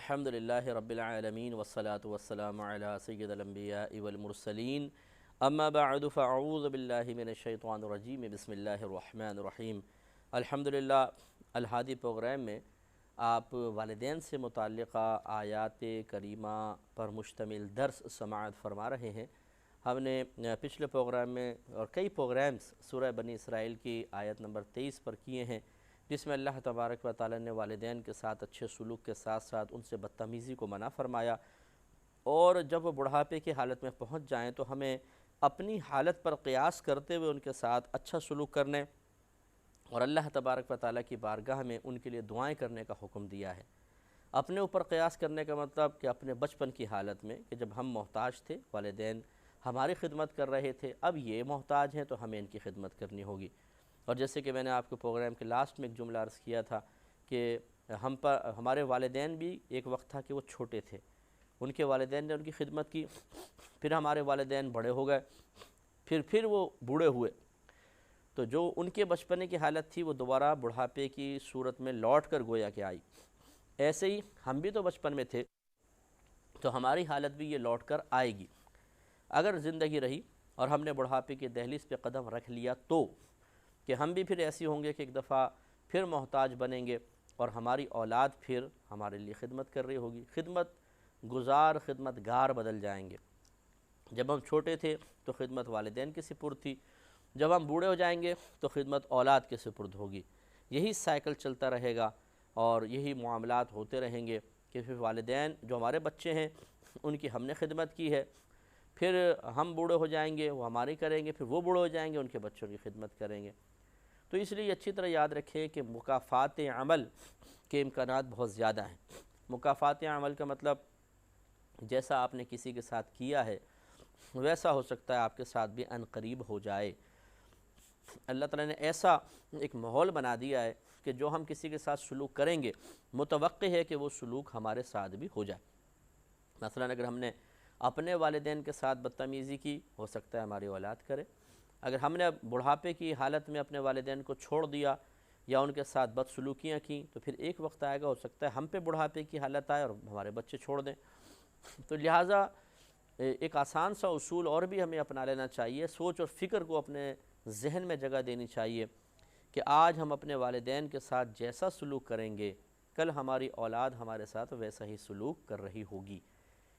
الحمدللہ رب العالمین والصلاة والسلام علی سید الانبیاء والمرسلین اما بعد فاعوذ باللہ من الشیطان الرجیم بسم اللہ الرحمن الرحیم۔ الحمدللہ الہادی پروگرام میں آپ والدین سے متعلقہ آیات کریمہ پر مشتمل درس سماعت فرما رہے ہیں۔ ہم نے پچھلے پروگرام میں اور کئی پروگرامز سورہ بنی اسرائیل کی آیت نمبر 23 پر کیے ہیں، جس میں اللہ تبارک و تعالی نے والدین کے ساتھ اچھے سلوک کے ساتھ ساتھ ان سے بدتمیزی کو منع فرمایا، اور جب وہ بڑھاپے کی حالت میں پہنچ جائیں تو ہمیں اپنی حالت پر قیاس کرتے ہوئے ان کے ساتھ اچھا سلوک کرنے اور اللہ تبارک و تعالی کی بارگاہ میں ان کے لیے دعائیں کرنے کا حکم دیا ہے۔ اپنے اوپر قیاس کرنے کا مطلب کہ اپنے بچپن کی حالت میں کہ جب ہم محتاج تھے، والدین ہماری خدمت کر رہے تھے، اب یہ محتاج ہیں تو ہمیں ان کی خدمت کرنی ہوگی۔ اور جیسے کہ میں نے آپ کو پروگرام کے لاسٹ میں ایک جملہ عرض کیا تھا کہ ہمارے والدین بھی ایک وقت تھا کہ وہ چھوٹے تھے، ان کے والدین نے ان کی خدمت کی، پھر ہمارے والدین بڑے ہو گئے، پھر وہ بوڑھے ہوئے، تو جو ان کے بچپنے کی حالت تھی وہ دوبارہ بڑھاپے کی صورت میں لوٹ کر گویا کہ آئی۔ ایسے ہی ہم بھی تو بچپن میں تھے، تو ہماری حالت بھی یہ لوٹ کر آئے گی اگر زندگی رہی اور ہم نے بڑھاپے کی دہلیز پہ قدم رکھ لیا، تو کہ ہم بھی پھر ایسی ہوں گے کہ ایک دفعہ پھر محتاج بنیں گے اور ہماری اولاد پھر ہمارے لیے خدمت کر رہی ہوگی، خدمت گزار خدمت گار بدل جائیں گے۔ جب ہم چھوٹے تھے تو خدمت والدین کے سپرد تھی، جب ہم بوڑھے ہو جائیں گے تو خدمت اولاد کے سپرد ہوگی۔ یہی سائیکل چلتا رہے گا اور یہی معاملات ہوتے رہیں گے کہ پھر والدین جو ہمارے بچے ہیں ان کی ہم نے خدمت کی ہے، پھر ہم بوڑھے ہو جائیں گے وہ ہماری کریں گے، پھر وہ بوڑھے ہو جائیں گے ان کے بچوں کی خدمت کریں گے۔ تو اس لیے اچھی طرح یاد رکھیں کہ مکافات عمل کے امکانات بہت زیادہ ہیں۔ مکافات عمل کا مطلب جیسا آپ نے کسی کے ساتھ کیا ہے ویسا ہو سکتا ہے آپ کے ساتھ بھی عن قریب ہو جائے۔ اللہ تعالیٰ نے ایسا ایک ماحول بنا دیا ہے کہ جو ہم کسی کے ساتھ سلوک کریں گے متوقع ہے کہ وہ سلوک ہمارے ساتھ بھی ہو جائے۔ مثلا اگر ہم نے اپنے والدین کے ساتھ بدتمیزی کی، ہو سکتا ہے ہماری اولاد کرے۔ اگر ہم نے بڑھاپے کی حالت میں اپنے والدین کو چھوڑ دیا یا ان کے ساتھ بدسلوکیاں کیں تو پھر ایک وقت آئے گا، ہو سکتا ہے ہم پہ بڑھاپے کی حالت آئے اور ہمارے بچے چھوڑ دیں۔ تو لہٰذا ایک آسان سا اصول اور بھی ہمیں اپنا لینا چاہیے، سوچ اور فکر کو اپنے ذہن میں جگہ دینی چاہیے کہ آج ہم اپنے والدین کے ساتھ جیسا سلوک کریں گے کل ہماری اولاد ہمارے ساتھ ویسا ہی سلوک کر رہی ہوگی۔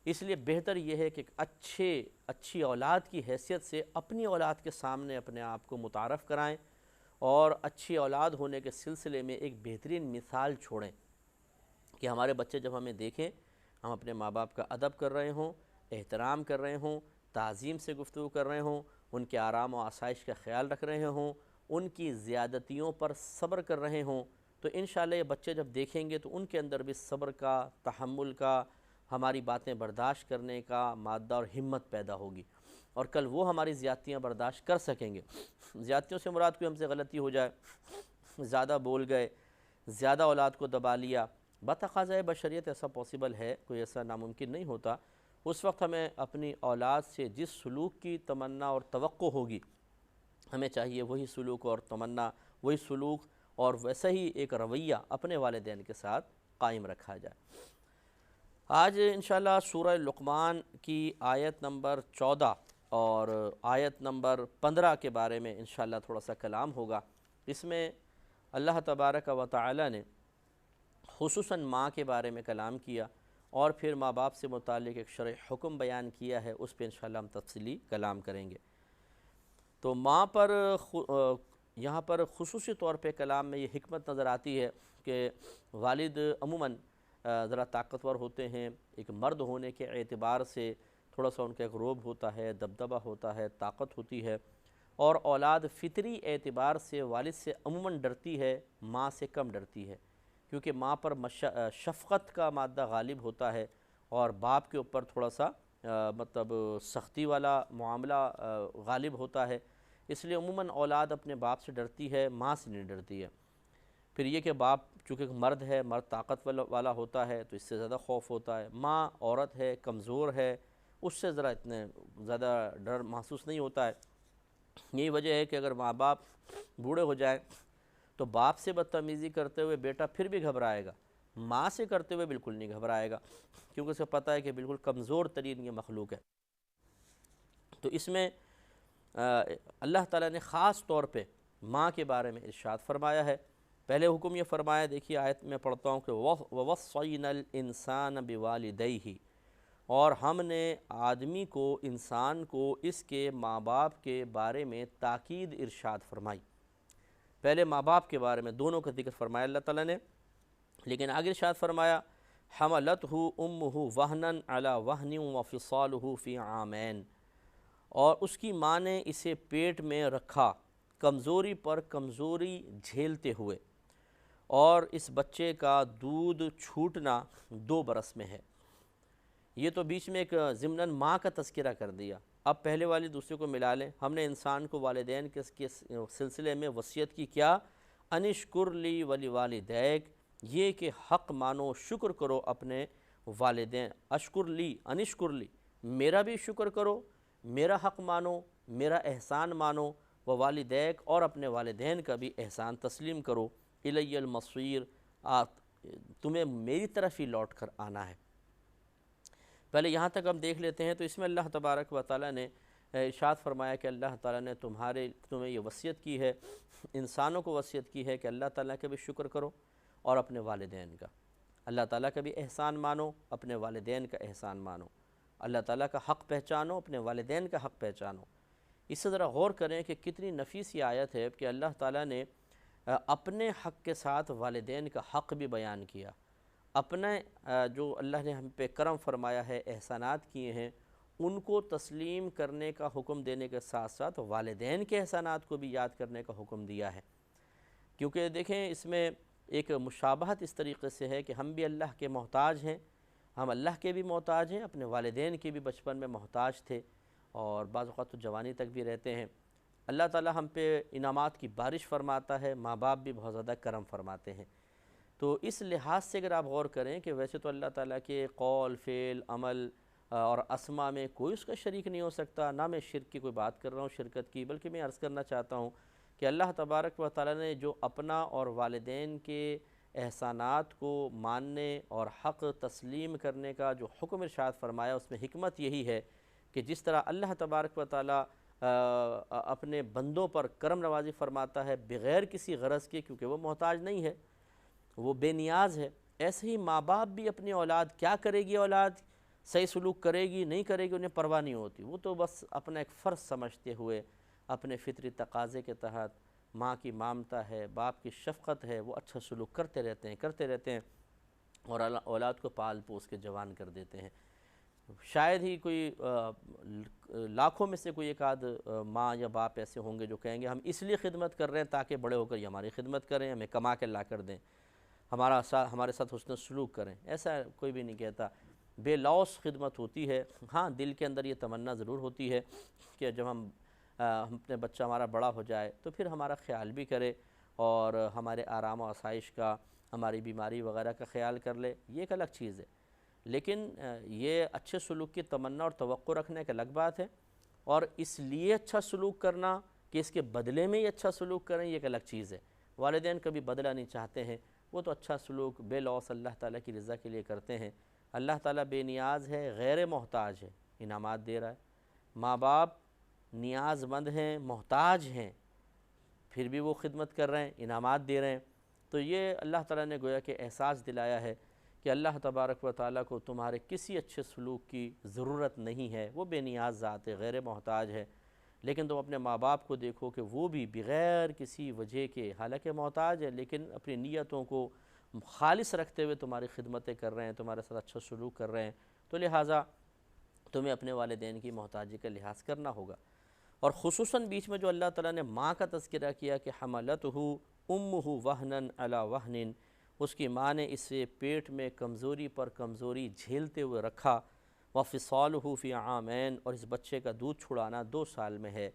اس لیے بہتر یہ ہے کہ اچھی اولاد کی حیثیت سے اپنی اولاد کے سامنے اپنے آپ کو متعارف کرائیں اور اچھی اولاد ہونے کے سلسلے میں ایک بہترین مثال چھوڑیں کہ ہمارے بچے جب ہمیں دیکھیں ہم اپنے ماں باپ کا ادب کر رہے ہوں، احترام کر رہے ہوں، تعظیم سے گفتگو کر رہے ہوں، ان کے آرام و آسائش کا خیال رکھ رہے ہوں، ان کی زیادتیوں پر صبر کر رہے ہوں، تو انشاءاللہ یہ بچے جب دیکھیں گے تو ان کے اندر بھی صبر کا، تحمل کا، ہماری باتیں برداشت کرنے کا مادہ اور ہمت پیدا ہوگی، اور کل وہ ہماری زیادتیاں برداشت کر سکیں گے۔ زیادتیوں سے مراد کوئی ہم سے غلطی ہو جائے، زیادہ بول گئے، زیادہ اولاد کو دبا لیا، بتقاضۂ بشریت ایسا پاسبل ہے، کوئی ایسا ناممکن نہیں ہوتا۔ اس وقت ہمیں اپنی اولاد سے جس سلوک کی تمنا اور توقع ہوگی ہمیں چاہیے وہی سلوک اور تمنا، وہی سلوک اور ویسا ہی ایک رویہ اپنے والدین کے ساتھ قائم رکھا جائے۔ آج انشاءاللہ سورہ لقمان کی آیت نمبر 14 اور آیت نمبر 15 کے بارے میں انشاءاللہ تھوڑا سا کلام ہوگا۔ اس میں اللہ تبارک و تعالی نے خصوصاً ماں کے بارے میں کلام کیا اور پھر ماں باپ سے متعلق ایک شرعی حکم بیان کیا ہے، اس پہ انشاءاللہ ہم تفصیلی کلام کریں گے۔ تو ماں پر یہاں پر خصوصی طور پہ کلام میں یہ حکمت نظر آتی ہے کہ والد عموماً ذرا طاقتور ہوتے ہیں، ایک مرد ہونے کے اعتبار سے تھوڑا سا ان کا ایک روب ہوتا ہے، دبدبہ ہوتا ہے، طاقت ہوتی ہے، اور اولاد فطری اعتبار سے والد سے عموماً ڈرتی ہے، ماں سے کم ڈرتی ہے، کیونکہ ماں پر شفقت کا مادہ غالب ہوتا ہے اور باپ کے اوپر تھوڑا سا مطلب سختی والا معاملہ غالب ہوتا ہے۔ اس لیے عموماً اولاد اپنے باپ سے ڈرتی ہے، ماں سے نہیں ڈرتی ہے۔ پھر یہ کہ باپ چونکہ مرد ہے، مرد طاقت والا ہوتا ہے تو اس سے زیادہ خوف ہوتا ہے، ماں عورت ہے، کمزور ہے، اس سے ذرا اتنے زیادہ ڈر محسوس نہیں ہوتا ہے۔ یہی وجہ ہے کہ اگر ماں باپ بوڑھے ہو جائیں تو باپ سے بدتمیزی کرتے ہوئے بیٹا پھر بھی گھبرائے گا، ماں سے کرتے ہوئے بالکل نہیں گھبرائے گا، کیونکہ اسے پتہ ہے کہ بالکل کمزور ترین یہ مخلوق ہے۔ تو اس میں اللہ تعالیٰ نے خاص طور پہ ماں کے بارے میں ارشاد فرمایا ہے۔ پہلے حکم یہ فرمایا، دیکھیے آیت میں پڑھتا ہوں کہ وَوَصَّيْنَا الْإِنسَانَ بِوَالِدَيْهِ، اور ہم نے آدمی کو، انسان کو اس کے ماں باپ کے بارے میں تاکید ارشاد فرمائی۔ پہلے ماں باپ کے بارے میں دونوں کا ذکر فرمایا اللہ تعالیٰ نے، لیکن آگے ارشاد فرمایا حملتہ امہ وہنا علی وہن وفصالہ فی عامین، اور اس کی ماں نے اسے پیٹ میں رکھا کمزوری پر کمزوری جھیلتے ہوئے، اور اس بچے کا دودھ چھوٹنا 2 برس میں ہے۔ یہ تو بیچ میں ایک ضمناً ماں کا تذکرہ کر دیا، اب پہلے والی دوسرے کو ملا لیں۔ ہم نے انسان کو والدین کے سلسلے میں وصیت کی کیا، انشکر لی ولی والدیک، یہ کہ حق مانو، شکر کرو اپنے والدین، اشکر لی انشکر لی، میرا بھی شکر کرو، میرا حق مانو، میرا احسان مانو، والدیک، اور اپنے والدین کا بھی احسان تسلیم کرو، الی المصیر، تمہیں میری طرف ہی لوٹ کر آنا ہے۔ پہلے یہاں تک ہم دیکھ لیتے ہیں، تو اس میں اللہ تبارک و تعالیٰ نے ارشاد فرمایا کہ اللہ تعالیٰ نے تمہیں یہ وصیت کی ہے، انسانوں کو وصیت کی ہے کہ اللہ تعالیٰ کا بھی شکر کرو اور اپنے والدین کا، اللہ تعالیٰ کا بھی احسان مانو، اپنے والدین کا احسان مانو، اللہ تعالیٰ کا حق پہچانو، اپنے والدین کا حق پہچانو۔ اس سے ذرا غور کریں کہ کتنی نفیس یہ آیت ہے کہ اللہ تعالیٰ نے اپنے حق کے ساتھ والدین کا حق بھی بیان کیا، اپنے جو اللہ نے ہم پہ کرم فرمایا ہے، احسانات کیے ہیں، ان کو تسلیم کرنے کا حکم دینے کے ساتھ ساتھ والدین کے احسانات کو بھی یاد کرنے کا حکم دیا ہے۔ کیونکہ دیکھیں اس میں ایک مشابہت اس طریقے سے ہے کہ ہم بھی اللہ کے محتاج ہیں، ہم اللہ کے بھی محتاج ہیں، اپنے والدین کے بھی بچپن میں محتاج تھے، اور بعض اوقات تو جوانی تک بھی رہتے ہیں۔ اللہ تعالیٰ ہم پہ انعامات کی بارش فرماتا ہے، ماں باپ بھی بہت زیادہ کرم فرماتے ہیں۔ تو اس لحاظ سے اگر آپ غور کریں کہ ویسے تو اللہ تعالیٰ کے قول، فعل، عمل اور اسما میں کوئی اس کا شریک نہیں ہو سکتا، نہ میں شرک کی کوئی بات کر رہا ہوں، شرکت کی، بلکہ میں عرض کرنا چاہتا ہوں کہ اللہ تبارک و تعالیٰ نے جو اپنا اور والدین کے احسانات کو ماننے اور حق تسلیم کرنے کا جو حکم ارشاد فرمایا، اس میں حکمت یہی ہے کہ جس طرح اللہ تبارک و تعالیٰ اپنے بندوں پر کرم نوازی فرماتا ہے بغیر کسی غرض کے، کیونکہ وہ محتاج نہیں ہے، وہ بے نیاز ہے، ایسے ہی ماں باپ بھی اپنی اولاد کیا کرے گی، اولاد صحیح سلوک کرے گی نہیں کرے گی انہیں پرواہ نہیں ہوتی، وہ تو بس اپنا ایک فرض سمجھتے ہوئے اپنے فطری تقاضے کے تحت ماں کی مامتا ہے، باپ کی شفقت ہے، وہ اچھا سلوک کرتے رہتے ہیں اور اولاد کو پال پوس کے جوان کر دیتے ہیں۔ شاید ہی کوئی لاکھوں میں سے کوئی ایک آدھ ماں یا باپ ایسے ہوں گے جو کہیں گے ہم اس لیے خدمت کر رہے ہیں تاکہ بڑے ہو کر یہ ہماری خدمت کریں، ہمیں کما کے لا کر دیں، ہمارے ساتھ حسن سلوک کریں، ایسا کوئی بھی نہیں کہتا۔ بے لوث خدمت ہوتی ہے، ہاں دل کے اندر یہ تمنا ضرور ہوتی ہے کہ جب ہم اپنے بچہ ہمارا بڑا ہو جائے تو پھر ہمارا خیال بھی کرے اور ہمارے آرام و آسائش کا، ہماری بیماری وغیرہ کا خیال کر لے، یہ ایک الگ چیز ہے۔ لیکن یہ اچھے سلوک کی تمنا اور توقع رکھنے ایک الگ بات ہے، اور اس لیے اچھا سلوک کرنا کہ اس کے بدلے میں یہ اچھا سلوک کریں، یہ ایک الگ چیز ہے۔ والدین کبھی بدلہ نہیں چاہتے ہیں، وہ تو اچھا سلوک بے لوث اللہ تعالیٰ کی رضا کے لیے کرتے ہیں۔ اللہ تعالیٰ بے نیاز ہے، غیر محتاج ہے، انعامات دے رہا ہے۔ ماں باپ نیاز مند ہیں، محتاج ہیں، پھر بھی وہ خدمت کر رہے ہیں، انعامات دے رہے ہیں۔ تو یہ اللہ تعالیٰ نے گویا کہ احساس دلایا ہے کہ اللہ تبارک و تعالیٰ کو تمہارے کسی اچھے سلوک کی ضرورت نہیں ہے، وہ بے نیاز ذات ہے، غیر محتاج ہے، لیکن تم اپنے ماں باپ کو دیکھو کہ وہ بھی بغیر کسی وجہ کے، حالانکہ محتاج ہے لیکن اپنی نیتوں کو خالص رکھتے ہوئے تمہاری خدمتیں کر رہے ہیں، تمہارے ساتھ اچھا سلوک کر رہے ہیں، تو لہٰذا تمہیں اپنے والدین کی محتاجی کا لحاظ کرنا ہوگا۔ اور خصوصاً بیچ میں جو اللہ تعالیٰ نے ماں کا تذکرہ کیا کہ حملتہ امہ وہنا علی وہن، اس کی ماں نے اسے پیٹ میں کمزوری پر کمزوری جھیلتے ہوئے رکھا، وفصالہ فی عامین، اور اس بچے کا دودھ چھڑانا 2 سال میں ہے۔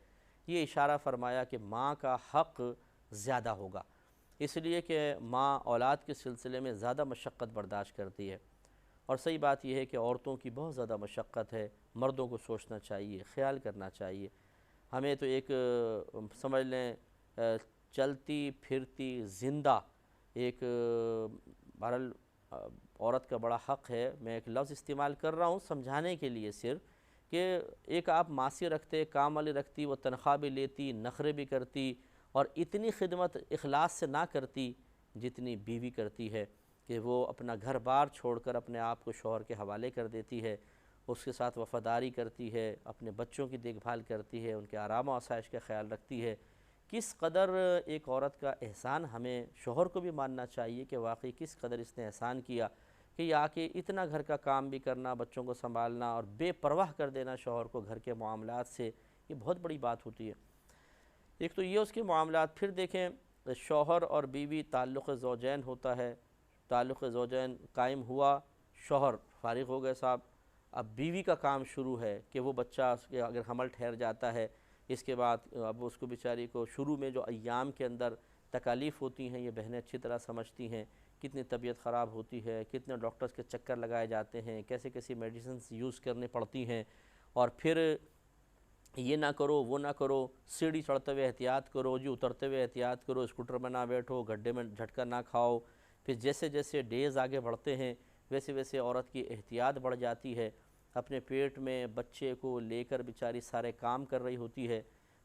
یہ اشارہ فرمایا کہ ماں کا حق زیادہ ہوگا، اس لیے کہ ماں اولاد کے سلسلے میں زیادہ مشقت برداشت کرتی ہے، اور صحیح بات یہ ہے کہ عورتوں کی بہت زیادہ مشقت ہے، مردوں کو سوچنا چاہیے، خیال کرنا چاہیے۔ ہمیں تو ایک سمجھ لیں چلتی پھرتی زندہ ایک بہرحال عورت کا بڑا حق ہے، میں ایک لفظ استعمال کر رہا ہوں سمجھانے کے لیے صرف، کہ ایک آپ ماسی رکھتے، کام والی رکھتی، وہ تنخواہ بھی لیتی، نخرے بھی کرتی، اور اتنی خدمت اخلاص سے نہ کرتی جتنی بیوی کرتی ہے، کہ وہ اپنا گھر بار چھوڑ کر اپنے آپ کو شوہر کے حوالے کر دیتی ہے، اس کے ساتھ وفاداری کرتی ہے، اپنے بچوں کی دیکھ بھال کرتی ہے، ان کے آرام و آسائش کا خیال رکھتی ہے۔ کس قدر ایک عورت کا احسان ہمیں شوہر کو بھی ماننا چاہیے کہ واقعی کس قدر اس نے احسان کیا کہ یہ آ کے اتنا گھر کا کام بھی کرنا، بچوں کو سنبھالنا اور بے پرواہ کر دینا شوہر کو گھر کے معاملات سے، یہ بہت بڑی بات ہوتی ہے۔ ایک تو یہ اس کے معاملات، پھر دیکھیں شوہر اور بیوی تعلق زوجین ہوتا ہے، تعلق زوجین قائم ہوا، شوہر فارغ ہو گئے صاحب، اب بیوی کا کام شروع ہے کہ وہ بچہ اگر حمل ٹھہر جاتا ہے، اس کے بعد اب اس کو بیچاری کو شروع میں جو ایام کے اندر تکالیف ہوتی ہیں، یہ بہنیں اچھی طرح سمجھتی ہیں، کتنی طبیعت خراب ہوتی ہے، کتنے ڈاکٹرز کے چکر لگائے جاتے ہیں، کیسے کیسی میڈیسنز یوز کرنے پڑتی ہیں، اور پھر یہ نہ کرو وہ نہ کرو، سیڑھی چڑھتے ہوئے احتیاط کرو جی، اترتے ہوئے احتیاط کرو، اسکوٹر میں نہ بیٹھو، گڈھے میں جھٹکا نہ کھاؤ۔ پھر جیسے جیسے ڈیز آگے بڑھتے ہیں ویسے ویسے عورت کی احتیاط بڑھ جاتی ہے، اپنے پیٹ میں بچے کو لے کر بیچاری سارے کام کر رہی ہوتی ہے۔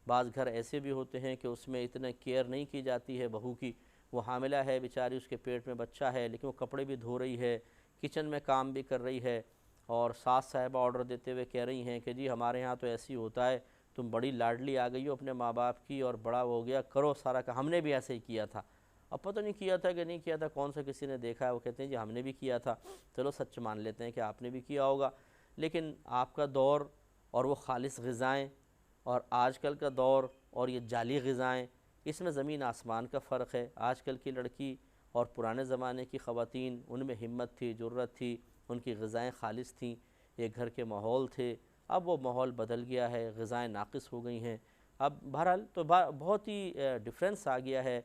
بعض گھر ایسے بھی ہوتے ہیں کہ اس میں اتنے کیئر نہیں کی جاتی ہے بہو کی، وہ حاملہ ہے بیچاری، اس کے پیٹ میں بچہ ہے، لیکن وہ کپڑے بھی دھو رہی ہے، کچن میں کام بھی کر رہی ہے، اور ساس صاحبہ آرڈر دیتے ہوئے کہہ رہی ہیں کہ جی ہمارے ہاں تو ایسی ہوتا ہے، تم بڑی لاڈلی آ گئی ہو اپنے ماں باپ کی اور بڑا ہو گیا، کرو سارا کہ ہم نے بھی ایسے ہی کیا تھا۔ اب پتہ نہیں کیا تھا کہ نہیں کیا تھا، کون سا کسی نے دیکھا ہے، وہ کہتے ہیں جی ہم نے بھی کیا تھا، چلو سچ مان لیتے ہیں کہ آپ نے بھی کیا ہوگا، لیکن آپ کا دور اور وہ خالص غذائیں اور آج کل کا دور اور یہ جعلی غذائیں، اس میں زمین آسمان کا فرق ہے۔ آج کل کی لڑکی اور پرانے زمانے کی خواتین، ان میں ہمت تھی، جرأت تھی، ان کی غذائیں خالص تھیں، ایک گھر کے ماحول تھے۔ اب وہ ماحول بدل گیا ہے، غذائیں ناقص ہو گئی ہیں، اب بہرحال تو بہت ہی ڈفرینس آ گیا ہے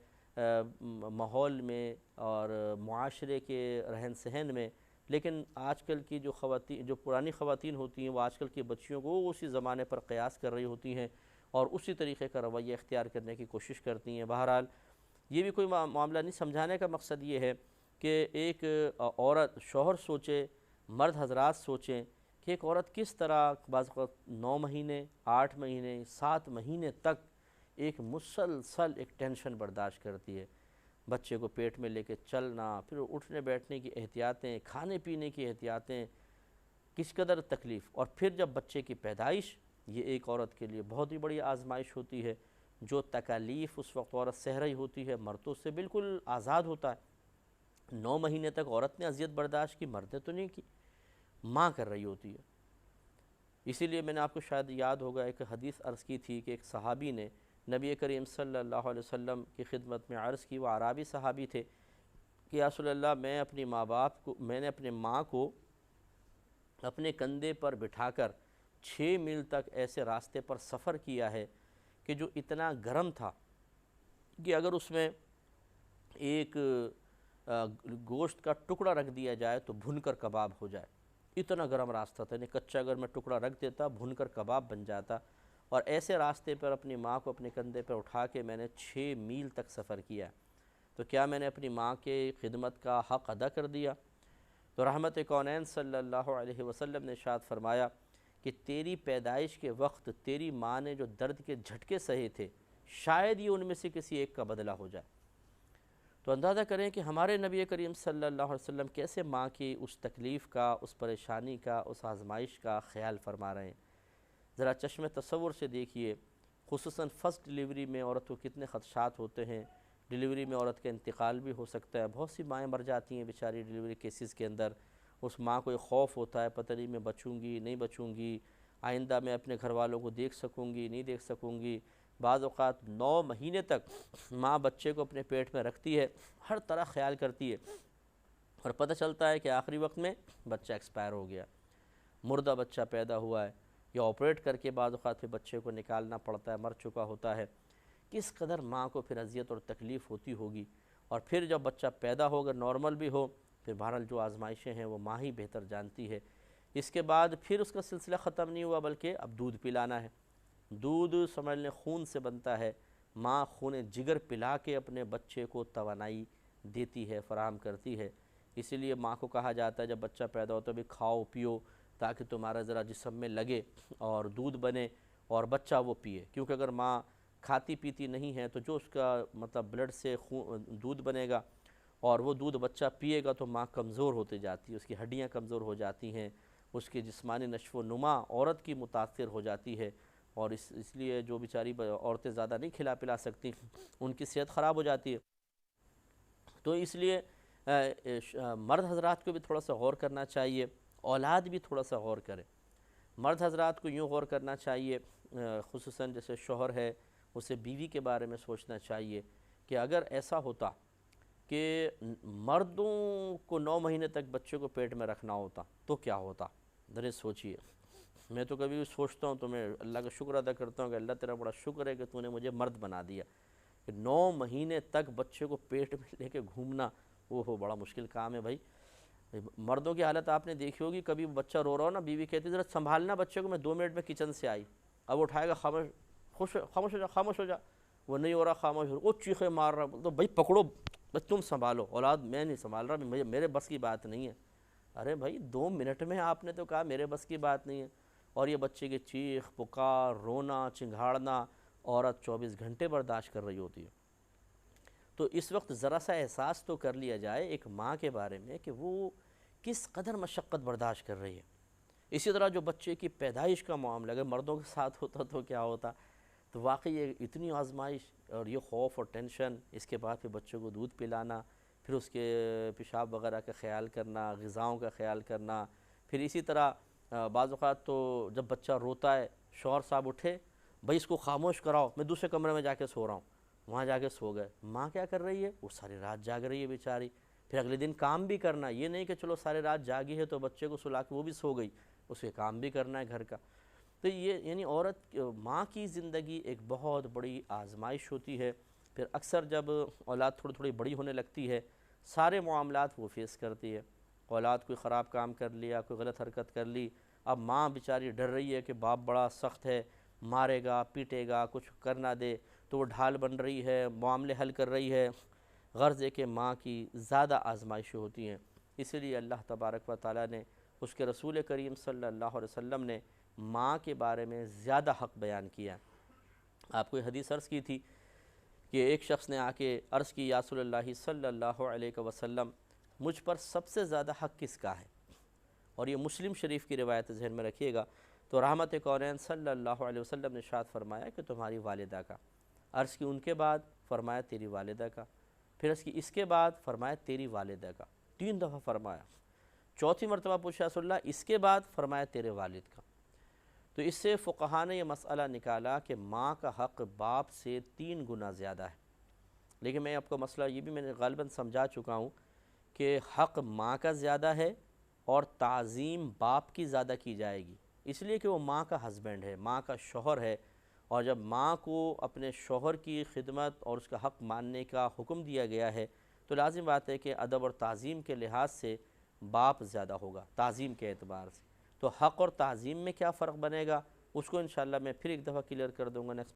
ماحول میں اور معاشرے کے رہن سہن میں، لیکن آج کل کی جو خواتین، جو پرانی خواتین ہوتی ہیں، وہ آج کل کی بچیوں کو اسی زمانے پر قیاس کر رہی ہوتی ہیں اور اسی طریقے کا رویہ اختیار کرنے کی کوشش کرتی ہیں۔ بہرحال یہ بھی کوئی معاملہ نہیں، سمجھانے کا مقصد یہ ہے کہ ایک عورت، شوہر سوچے، مرد حضرات سوچیں کہ ایک عورت کس طرح بعض وقت 9 مہینے، 8 مہینے، 7 مہینے تک ایک مسلسل ایک ٹینشن برداشت کرتی ہے، بچے کو پیٹ میں لے کے چلنا، پھر اٹھنے بیٹھنے کی احتیاطیں، کھانے پینے کی احتیاطیں، کس قدر تکلیف، اور پھر جب بچے کی پیدائش، یہ ایک عورت کے لیے بہت ہی بڑی آزمائش ہوتی ہے۔ جو تکالیف اس وقت عورت سہ رہی ہوتی ہے، مرد تو اس سے بالکل آزاد ہوتا ہے۔ 9 مہینے تک عورت نے اذیت برداشت کی، مرد نے تو نہیں کی، ماں کر رہی ہوتی ہے۔ اسی لیے میں نے آپ کو شاید یاد ہوگا ایک حدیث عرض کی تھی کہ ایک صحابی نے نبی کریم صلی اللہ علیہ وسلم کی خدمت میں عرض کی، وہ اعرابی صحابی تھے، کہ یا رسول اللہ میں نے اپنے ماں کو اپنے کندھے پر بٹھا کر 6 میل تک ایسے راستے پر سفر کیا ہے کہ جو اتنا گرم تھا کہ اگر اس میں ایک گوشت کا ٹکڑا رکھ دیا جائے تو بھن کر کباب ہو جائے، اتنا گرم راستہ تھا، یعنی کچا اگر میں ٹکڑا رکھ دیتا بھن کر کباب بن جاتا، اور ایسے راستے پر اپنی ماں کو اپنے کندھے پر اٹھا کے میں نے 6 میل تک سفر کیا، تو کیا میں نے اپنی ماں کے خدمت کا حق ادا کر دیا؟ تو رحمت کونین صلی اللہ علیہ وسلم نے ارشاد فرمایا کہ تیری پیدائش کے وقت تیری ماں نے جو درد کے جھٹکے سہے تھے، شاید یہ ان میں سے کسی ایک کا بدلہ ہو جائے۔ تو اندازہ کریں کہ ہمارے نبی کریم صلی اللہ علیہ وسلم کیسے ماں کی اس تکلیف کا، اس پریشانی کا، اس آزمائش کا خیال فرما رہے ہیں۔ ذرا چشم تصور سے دیکھیے، خصوصاً فرسٹ ڈیلیوری میں عورت کو کتنے خدشات ہوتے ہیں، ڈیلیوری میں عورت کا انتقال بھی ہو سکتا ہے، بہت سی مائیں مر جاتی ہیں بیچاری ڈیلیوری کیسز کے اندر، اس ماں کو ایک خوف ہوتا ہے، پتہ نہیں میں بچوں گی نہیں بچوں گی، آئندہ میں اپنے گھر والوں کو دیکھ سکوں گی نہیں دیکھ سکوں گی۔ بعض اوقات 9 مہینے تک ماں بچے کو اپنے پیٹ میں رکھتی ہے، ہر طرح خیال کرتی ہے، اور پتہ چلتا ہے کہ آخری وقت میں بچہ ایکسپائر ہو گیا، مردہ بچہ پیدا ہوا ہے، یا آپریٹ کر کے بعض اوقات پھر بچے کو نکالنا پڑتا ہے، مر چکا ہوتا ہے۔ کس قدر ماں کو پھر اذیت اور تکلیف ہوتی ہوگی، اور پھر جب بچہ پیدا ہوگا نارمل بھی ہو، پھر بہرحال جو آزمائشیں ہیں وہ ماں ہی بہتر جانتی ہے۔ اس کے بعد پھر اس کا سلسلہ ختم نہیں ہوا، بلکہ اب دودھ پلانا ہے۔ دودھ سمجھ لیں خون سے بنتا ہے، ماں خون جگر پلا کے اپنے بچے کو توانائی دیتی ہے، فراہم کرتی ہے۔ اسی لیے ماں کو کہا جاتا ہے جب بچہ پیدا ہوتا ہے بھی کھاؤ پیو تاکہ تمہارا ذرا جسم میں لگے اور دودھ بنے اور بچہ وہ پیے، کیونکہ اگر ماں کھاتی پیتی نہیں ہے تو جو اس کا مطلب بلڈ سے دودھ بنے گا اور وہ دودھ بچہ پیے گا تو ماں کمزور ہوتی جاتی ہے، اس کی ہڈیاں کمزور ہو جاتی ہیں، اس کی جسمانی نشو و نما عورت کی متاثر ہو جاتی ہے، اور اس لیے جو بیچاری عورتیں زیادہ نہیں کھلا پلا سکتی ان کی صحت خراب ہو جاتی ہے۔ تو اس لیے مرد حضرات کو بھی تھوڑا سا غور کرنا چاہیے، اولاد بھی تھوڑا سا غور کرے۔ مرد حضرات کو یوں غور کرنا چاہیے، خصوصاً جیسے شوہر ہے اسے بیوی کے بارے میں سوچنا چاہیے کہ اگر ایسا ہوتا کہ مردوں کو 9 مہینے تک بچے کو پیٹ میں رکھنا ہوتا تو کیا ہوتا، ذرا سوچئے۔ میں تو کبھی بھی سوچتا ہوں تو میں اللہ کا شکر ادا کرتا ہوں کہ اللہ تیرا بڑا شکر ہے کہ تو نے مجھے مرد بنا دیا، کہ 9 مہینے تک بچے کو پیٹ میں لے کے گھومنا وہ بڑا مشکل کام ہے بھائی۔ مردوں کی حالت آپ نے دیکھی ہوگی، کبھی بچہ رو رہا ہو نا، بیوی کہتی ذرا سنبھالنا بچے کو، میں 2 منٹ میں کچن سے آئی، اب اٹھائے گا خاموش خاموش ہو جا، وہ نہیں ہو رہا خاموش، وہ چیخے مار رہا، تو بھائی پکڑو، بس تم سنبھالو، اولاد میں نہیں سنبھال رہا، میرے بس کی بات نہیں ہے۔ ارے بھائی 2 منٹ میں آپ نے تو کہا میرے بس کی بات نہیں ہے، اور یہ بچے کی چیخ پکار رونا چنگھاڑنا عورت 24 گھنٹے برداشت کر رہی ہوتی ہے۔ تو اس وقت ذرا سا احساس تو کر لیا جائے ایک ماں کے بارے میں کہ وہ کس قدر مشقت برداشت کر رہی ہے۔ اسی طرح جو بچے کی پیدائش کا معاملہ اگر مردوں کے ساتھ ہوتا تو کیا ہوتا، تو واقعی یہ اتنی آزمائش اور یہ خوف اور ٹینشن، اس کے بعد پھر بچوں کو دودھ پلانا، پھر اس کے پیشاب وغیرہ کا خیال کرنا، غذاؤں کا خیال کرنا، پھر اسی طرح بعض اوقات تو جب بچہ روتا ہے شوہر صاحب اٹھے، بھائی اس کو خاموش کراؤ، میں دوسرے کمرے میں جا کے سو رہا ہوں، وہاں جا کے سو گئے۔ ماں کیا کر رہی ہے، وہ ساری رات جاگ رہی ہے بیچاری، پھر اگلے دن کام بھی کرنا، یہ نہیں کہ چلو ساری رات جاگی ہے تو بچے کو سلا کے وہ بھی سو گئی، اس کے کام بھی کرنا ہے گھر کا۔ تو یہ یعنی عورت ماں کی زندگی ایک بہت بڑی آزمائش ہوتی ہے۔ پھر اکثر جب اولاد تھوڑی تھوڑی بڑی ہونے لگتی ہے، سارے معاملات وہ فیس کرتی ہے، اولاد کوئی خراب کام کر لیا، کوئی غلط حرکت کر لی، اب ماں بیچاری ڈر رہی ہے کہ باپ بڑا سخت ہے، مارے گا پیٹے گا کچھ کر نہ دے، تو وہ ڈھال بن رہی ہے، معاملے حل کر رہی ہے۔ غرض ہے کہ ماں کی زیادہ آزمائشیں ہوتی ہیں، اسی لیے اللہ تبارک و تعالیٰ نے، اس کے رسول کریم صلی اللہ علیہ وسلم نے ماں کے بارے میں زیادہ حق بیان کیا۔ آپ کو یہ حدیث عرض کی تھی کہ ایک شخص نے آ کے عرض کی، یا رسول اللہ صلی اللہ علیہ وسلم مجھ پر سب سے زیادہ حق کس کا ہے؟ اور یہ مسلم شریف کی روایت ذہن میں رکھیے گا۔ تو رحمت کونین صلی اللہ علیہ وسلم نے ارشاد فرمایا کہ تمہاری والدہ کا۔ عرض کی ان کے بعد؟ فرمایا تیری والدہ کا۔ پھر عرض کی اس کے بعد؟ فرمایا تیری والدہ کا۔ 3 دفعہ فرمایا۔ چوتھی مرتبہ پوچھا رسول اللہ اس کے بعد؟ فرمایا تیرے والد کا۔ تو اس سے فقہاء نے یہ مسئلہ نکالا کہ ماں کا حق باپ سے 3 گنا زیادہ ہے۔ لیکن میں آپ کو مسئلہ یہ بھی میں نے غالباً سمجھا چکا ہوں کہ حق ماں کا زیادہ ہے اور تعظیم باپ کی زیادہ کی جائے گی، اس لیے کہ وہ ماں کا ہسبینڈ ہے، ماں کا شوہر ہے، اور جب ماں کو اپنے شوہر کی خدمت اور اس کا حق ماننے کا حکم دیا گیا ہے تو لازم بات ہے کہ ادب اور تعظیم کے لحاظ سے باپ زیادہ ہوگا تعظیم کے اعتبار سے۔ تو حق اور تعظیم میں کیا فرق بنے گا اس کو انشاءاللہ میں پھر ایک دفعہ کلیئر کر دوں گا نیکسٹ